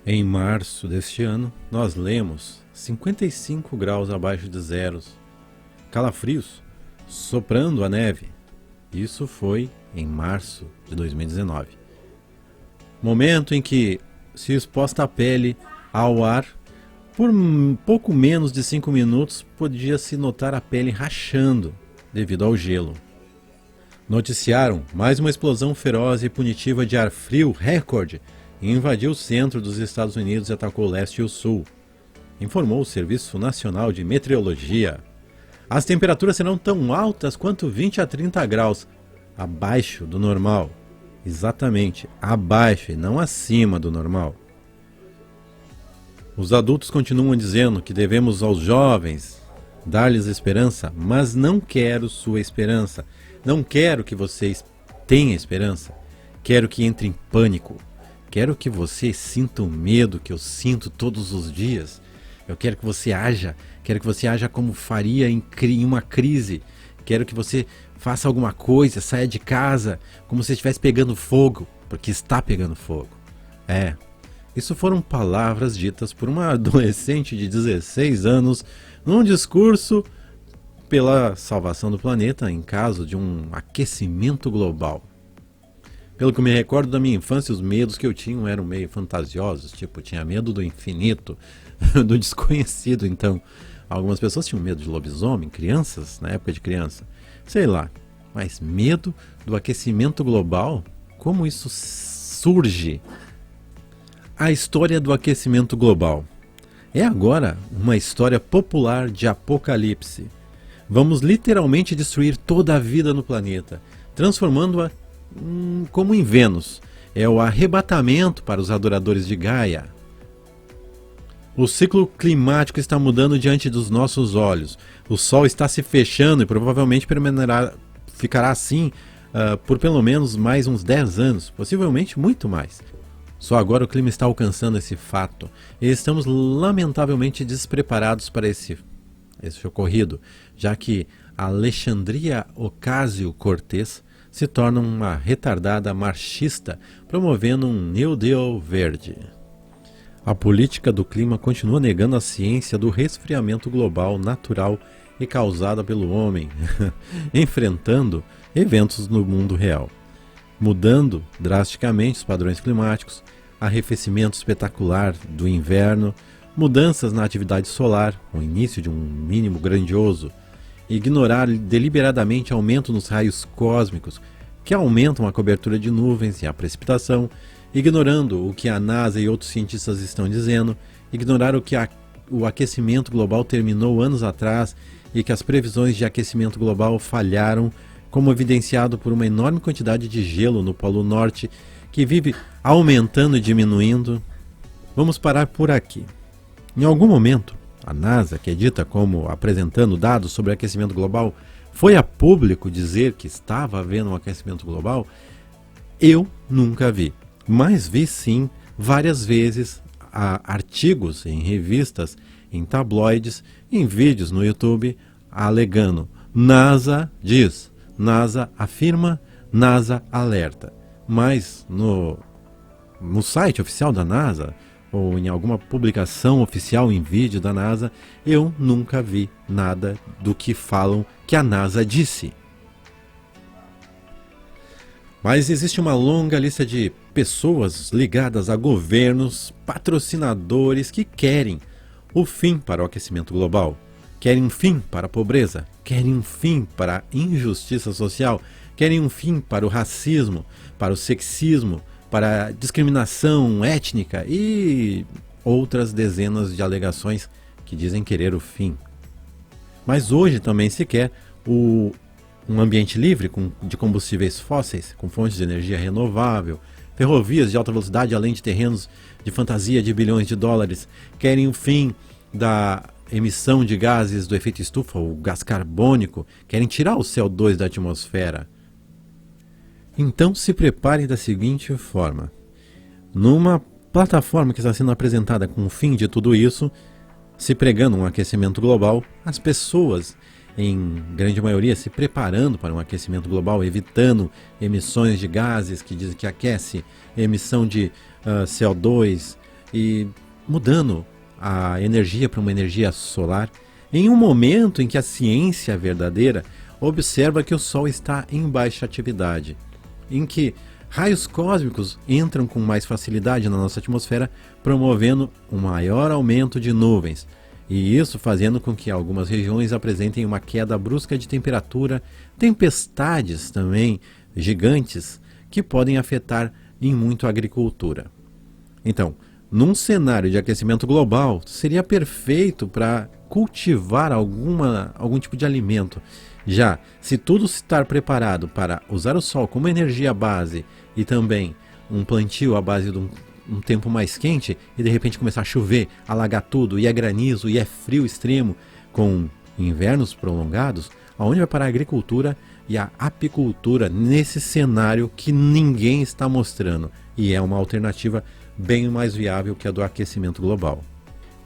Em março deste ano, nós lemos 55 graus abaixo de zeros, calafrios, soprando a neve. Isso foi em março de 2019. Momento em que, se exposta a pele ao ar, por pouco menos de 5 minutos, podia-se notar a pele rachando devido ao gelo. Noticiaram mais uma explosão feroz e punitiva de ar frio recorde invadiu o centro dos Estados Unidos e atacou o leste e o sul, informou o Serviço Nacional de Meteorologia. As temperaturas serão tão altas quanto 20 a 30 graus, abaixo do normal. Exatamente, abaixo e não acima do normal. Os adultos continuam dizendo que devemos aos jovens dar-lhes esperança, mas não quero sua esperança. Não quero que vocês tenham esperança. Quero que entre em pânico. Quero que você sinta o medo que eu sinto todos os dias. Eu quero que você haja. Quero que você haja como faria em uma crise. Quero que você faça alguma coisa, saia de casa, como se estivesse pegando fogo, porque está pegando fogo. Isso foram palavras ditas por uma adolescente de 16 anos num discurso pela salvação do planeta em caso de um aquecimento global. Pelo que eu me recordo da minha infância, os medos que eu tinha eram meio fantasiosos, tipo, tinha medo do infinito, do desconhecido, então. Algumas pessoas tinham medo de lobisomem, crianças, na época de criança, sei lá. Mas medo do aquecimento global? Como isso surge? A história do aquecimento global é agora uma história popular de apocalipse. Vamos literalmente destruir toda a vida no planeta, transformando-a como em Vênus. É o arrebatamento para os adoradores de Gaia. O ciclo climático está mudando diante dos nossos olhos. O Sol está se fechando e provavelmente ficará assim por pelo menos mais uns 10 anos, possivelmente muito mais. Só agora o clima está alcançando esse fato e estamos lamentavelmente despreparados para esse ocorrido, já que Alexandria Ocasio-Cortez se torna uma retardada marxista promovendo um New Deal verde. A política do clima continua negando a ciência do resfriamento global natural e causada pelo homem, enfrentando eventos no mundo real, mudando drasticamente os padrões climáticos, arrefecimento espetacular do inverno, mudanças na atividade solar, o início de um mínimo grandioso, ignorar deliberadamente aumento nos raios cósmicos, que aumentam a cobertura de nuvens e a precipitação, ignorando o que a NASA e outros cientistas estão dizendo, ignorar o aquecimento global terminou anos atrás e que as previsões de aquecimento global falharam, como evidenciado por uma enorme quantidade de gelo no Polo Norte, que vive aumentando e diminuindo. Vamos parar por aqui. Em algum momento, a NASA, que é dita como apresentando dados sobre aquecimento global, foi a público dizer que estava havendo um aquecimento global? Eu nunca vi, mas vi sim várias vezes artigos em revistas, em tabloides, em vídeos no YouTube, alegando: NASA diz, NASA afirma, NASA alerta. Mas no site oficial da NASA, ou em alguma publicação oficial em vídeo da NASA, eu nunca vi nada do que falam que a NASA disse. Mas existe uma longa lista de pessoas ligadas a governos, patrocinadores que querem o fim para o aquecimento global, querem um fim para a pobreza, querem um fim para a injustiça social, querem um fim para o racismo, para o sexismo, para a discriminação étnica e outras dezenas de alegações que dizem querer o fim. Mas hoje também se quer um ambiente livre de combustíveis fósseis, com fontes de energia renovável, ferrovias de alta velocidade, além de terrenos de fantasia de bilhões de dólares. Querem o fim da emissão de gases do efeito estufa, o gás carbônico. Querem tirar o CO2 da atmosfera. Então se preparem da seguinte forma: numa plataforma que está sendo apresentada com o fim de tudo isso, se pregando um aquecimento global, as pessoas, em grande maioria, se preparando para um aquecimento global, evitando emissões de gases que dizem que aquece, emissão de CO2, e mudando a energia para uma energia solar, em um momento em que a ciência verdadeira observa que o Sol está em baixa atividade, em que raios cósmicos entram com mais facilidade na nossa atmosfera, promovendo um maior aumento de nuvens, e isso fazendo com que algumas regiões apresentem uma queda brusca de temperatura, tempestades também gigantes, que podem afetar em muito a agricultura. Então, num cenário de aquecimento global, seria perfeito para cultivar algum tipo de alimento. Já, se tudo estar preparado para usar o sol como energia base e também um plantio à base de um tempo mais quente e de repente começar a chover, alagar tudo, e é granizo, e é frio extremo, com invernos prolongados, aonde vai parar a agricultura e a apicultura nesse cenário que ninguém está mostrando? E é uma alternativa bem mais viável que a do aquecimento global.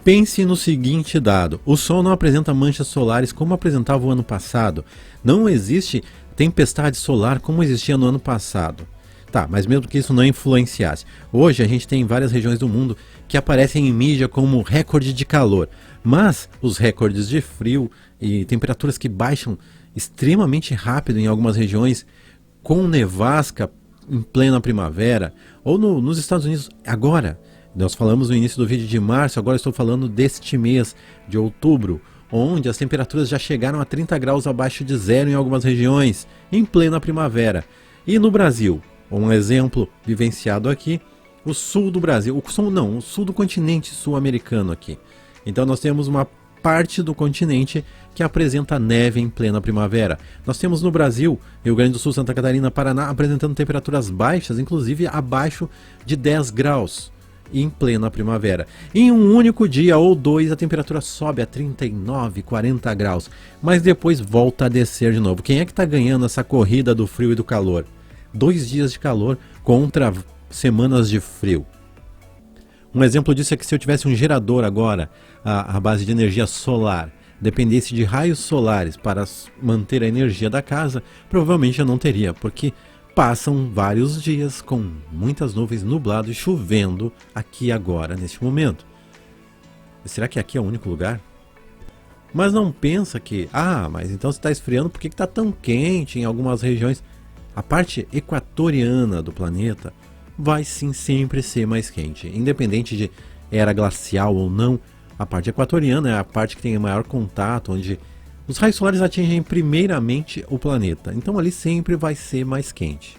Pense no seguinte dado: o Sol não apresenta manchas solares como apresentava o ano passado. Não existe tempestade solar como existia no ano passado. Tá, mas mesmo que isso não influenciasse. Hoje a gente tem várias regiões do mundo que aparecem em mídia como recorde de calor. Mas os recordes de frio e temperaturas que baixam extremamente rápido em algumas regiões, com nevasca em plena primavera, ou nos Estados Unidos agora. Nós falamos no início do vídeo de março, agora estou falando deste mês de outubro, onde as temperaturas já chegaram a 30 graus abaixo de zero em algumas regiões, em plena primavera. E no Brasil, um exemplo vivenciado aqui, o sul do Brasil, o sul do continente sul-americano aqui. Então nós temos uma parte do continente que apresenta neve em plena primavera. Nós temos no Brasil, Rio Grande do Sul, Santa Catarina, Paraná, apresentando temperaturas baixas, inclusive abaixo de 10 graus. Em plena primavera. Em um único dia ou dois, a temperatura sobe a 39, 40 graus, mas depois volta a descer de novo. Quem é que está ganhando essa corrida do frio e do calor? 2 dias de calor contra semanas de frio. Um exemplo disso é que se eu tivesse um gerador agora, à base de energia solar, dependesse de raios solares para manter a energia da casa, provavelmente eu não teria, porque passam vários dias com muitas nuvens, nublado e chovendo aqui agora, neste momento. Será que aqui é o único lugar? Mas não pensa que, mas então se está esfriando, por que está tão quente em algumas regiões? A parte equatoriana do planeta vai sim sempre ser mais quente, independente de era glacial ou não. A parte equatoriana é a parte que tem maior contato, onde os raios solares atingem primeiramente o planeta, então ali sempre vai ser mais quente.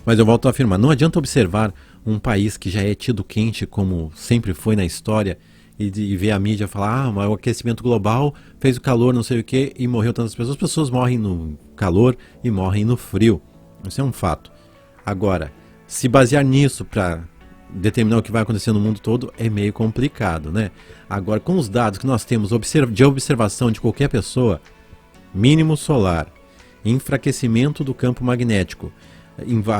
Mas eu volto a afirmar, não adianta observar um país que já é tido quente como sempre foi na história e ver a mídia falar, mas o aquecimento global fez o calor não sei o que e morreu tantas pessoas. As pessoas morrem no calor e morrem no frio, isso é um fato. Agora, se basear nisso para determinar o que vai acontecer no mundo todo é meio complicado, né? Agora, com os dados que nós temos de observação de qualquer pessoa, mínimo solar, enfraquecimento do campo magnético,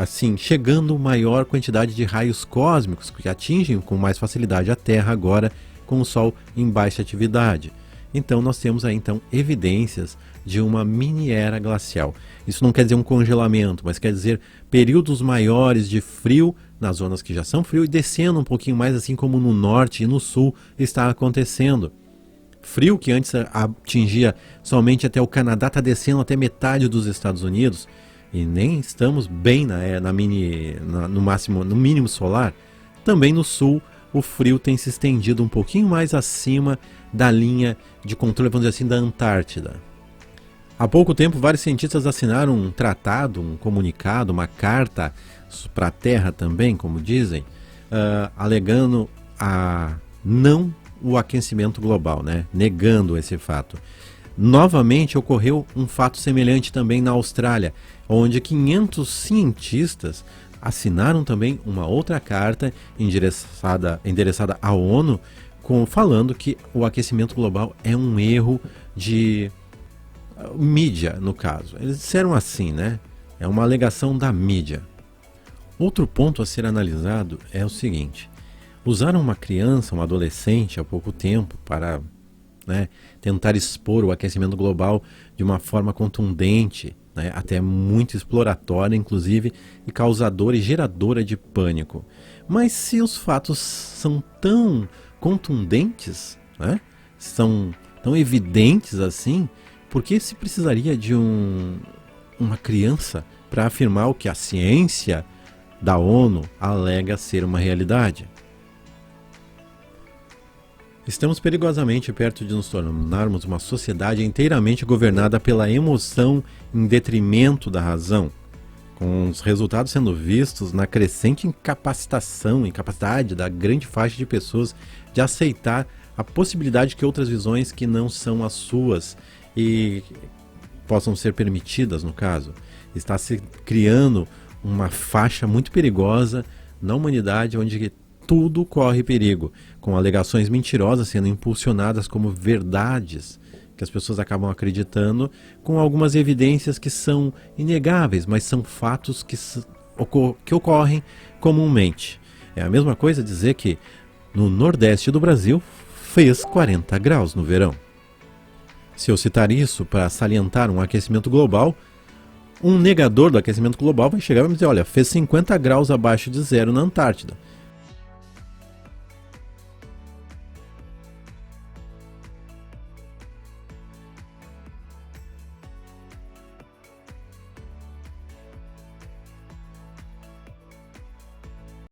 assim, chegando maior quantidade de raios cósmicos que atingem com mais facilidade a Terra agora com o Sol em baixa atividade. Então nós temos aí então evidências de uma mini era glacial. Isso não quer dizer um congelamento, mas quer dizer períodos maiores de frio nas zonas que já são frio e descendo um pouquinho mais, assim como no norte e no sul está acontecendo. Frio que antes atingia somente até o Canadá, está descendo até metade dos Estados Unidos e nem estamos bem no mínimo solar. Também no sul o frio tem se estendido um pouquinho mais acima da linha de controle, vamos dizer assim, da Antártida. Há pouco tempo, vários cientistas assinaram um tratado, um comunicado, uma carta para a Terra também, como dizem, alegando não o aquecimento global, né? Negando esse fato. Novamente ocorreu um fato semelhante também na Austrália, onde 500 cientistas assinaram também uma outra carta endereçada à ONU, falando que o aquecimento global é um erro de mídia, no caso. Eles disseram assim, né? É uma alegação da mídia. Outro ponto a ser analisado é o seguinte: usaram uma criança, um adolescente há pouco tempo para tentar expor o aquecimento global de uma forma contundente, até muito exploratória, inclusive, e causadora e geradora de pânico. Mas se os fatos são tão contundentes, né? São tão evidentes assim, por que se precisaria de uma criança para afirmar o que a ciência da ONU alega ser uma realidade? Estamos perigosamente perto de nos tornarmos uma sociedade inteiramente governada pela emoção em detrimento da razão, com os resultados sendo vistos na crescente incapacidade da grande faixa de pessoas de aceitar a possibilidade que outras visões que não são as suas e possam ser permitidas, no caso. Está se criando uma faixa muito perigosa na humanidade, onde tudo corre perigo, com alegações mentirosas sendo impulsionadas como verdades que as pessoas acabam acreditando, com algumas evidências que são inegáveis, mas são fatos que ocorrem comumente. É a mesma coisa dizer que no Nordeste do Brasil fez 40 graus no verão. Se eu citar isso para salientar um aquecimento global, um negador do aquecimento global vai chegar e vai dizer, olha, fez 50 graus abaixo de zero na Antártida.